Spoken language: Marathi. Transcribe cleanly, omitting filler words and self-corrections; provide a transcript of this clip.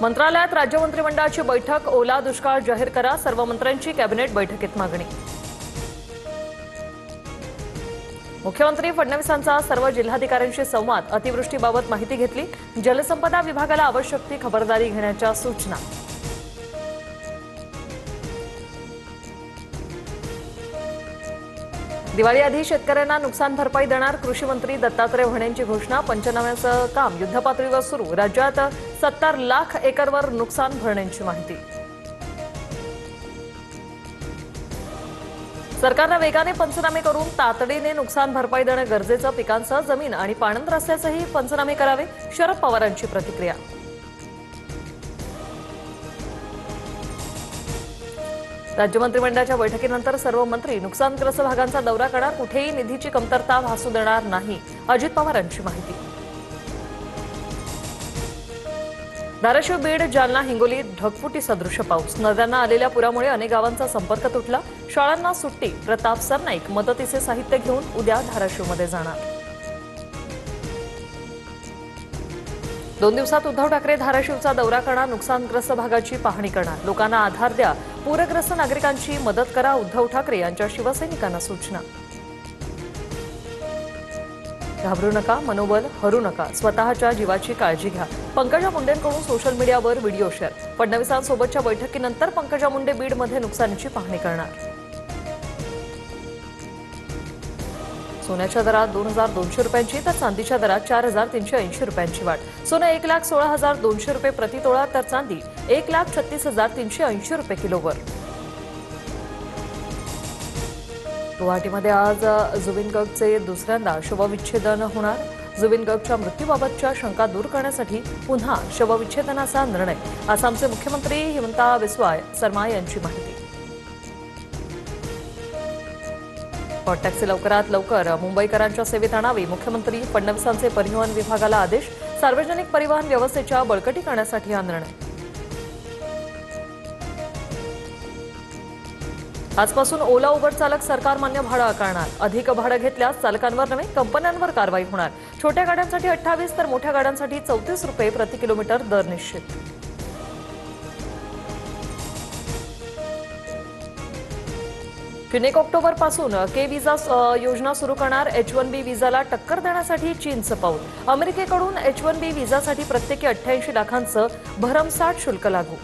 मंत्रालयात राज्य मंत्रिमंडळाची बैठक, ओला दुष्काळ जाहीर करा, सर्व मंत्र्यांची कॅबिनेट बैठकीत मागणी। मुख्यमंत्री फडणवीसांचा सर्व जिल्हाधिकाऱ्यांशी संवाद, अतिवृष्टीबाबत माहिती घेतली, जलसंपदा विभागाला आवश्यक ती खबरदारी घेण्याच्या सूचना। दिवाळीआधी शेतकऱ्यांना नुकसान भरपाई देणार, कृषी मंत्री दत्तात्रय भरणेंची घोषणा। पंचनाम्याचं काम युद्धपातळीवर सुरू, राज्यात 70 लाख एकरवर नुकसान भरण्याची माहिती। सरकारने वेगाने पंचनामे करून तातडीने नुकसान भरपाई देणं गरजेचं, पिकांसह जमीन आणि पाणंद रस्त्याचेही पंचनामे करावे, शरद पवारांची प्रतिक्रिया। राज्य मंत्रिमंडळाच्या बैठकीनंतर सर्व मंत्री नुकसानग्रस्त भागांचा दौरा करणार, कुठेही निधीची कमतरता भासू देणार नाही, अजित पवारांची माहिती। धाराशिव, बीड, जालना, हिंगोलीत ढगफुटी सदृश पाऊस, नद्यांना आलेल्या पुरामुळे अनेक गावांचा संपर्क तुटला, शाळांना सुट्टी। प्रताप सरनाईक मदतीचे साहित्य घेऊन उद्या धाराशिवमध्ये जाणार। 2 दिवसात उद्धव ठाकरे धाराशिवचा दौरा करणार, नुकसानग्रस्त भागाची पाहणी करणार, लोकांना आधार द्या, पूरग्रस्त नागरिकांची मदत करा, उद्धव ठाकरे यांच्या शिवसैनिकांना सूचना। घाबरू नका, मनोबल हरू नका, स्वतःच्या जीवाची काळजी घ्या, पंकजा मुंडेंकडून सोशल मीडियावर व्हिडिओ शेअर। फडणवीसांसोबतच्या बैठकीनंतर पंकजा मुंडे बीडमध्ये नुकसानीची पाहणी करणार। सोन्याच्या दरात 2200 रुपयांची तर चांदीच्या दरात 4380 रुपयांची वाढ। सोनं 1,16,200 रुपये प्रति तोळा तर चांदी 1,36,380 रुपये किलोवर। गुवाहाटीमध्ये आज जुबिन गर्गचे दुसऱ्यांदा शवविच्छेदन होणार। जुबिन गर्गच्या मृत्यूबाबतच्या शंका दूर करण्यासाठी पुन्हा शवविच्छेदनाचा निर्णय, आसामचे मुख्यमंत्री हिमंता बिस्वा शर्मा यांची माहिती। हॉट टॅक्सी लवकरात लवकर मुंबईकरांच्या सेवेत आणावी, मुख्यमंत्री फडणवीसांचे परिवहन विभागाला आदेश, सार्वजनिक परिवहन व्यवस्थेच्या बळकटीकरणासाठी हा निर्णय। आजपासून ओला उबर चालक सरकारमान्य भाडं आकारणार, अधिक भाडं घेतल्यास चालकांवर नव्हे कंपन्यांवर कारवाई होणार। छोट्या गाड्यांसाठी 28 तर मोठ्या गाड्यांसाठी 34 रुपये प्रति किलोमीटर दर निश्चित। ऑक्टोबर पासून के विजा योजना सुरू करणार, H1B विजाला टक्कर देण्यासाठी चीनचं पाऊल, अमेरिकेकडून H1B विजासाठी प्रत्येकी 88 लाखांचं भरमसाठ शुल्क लागू।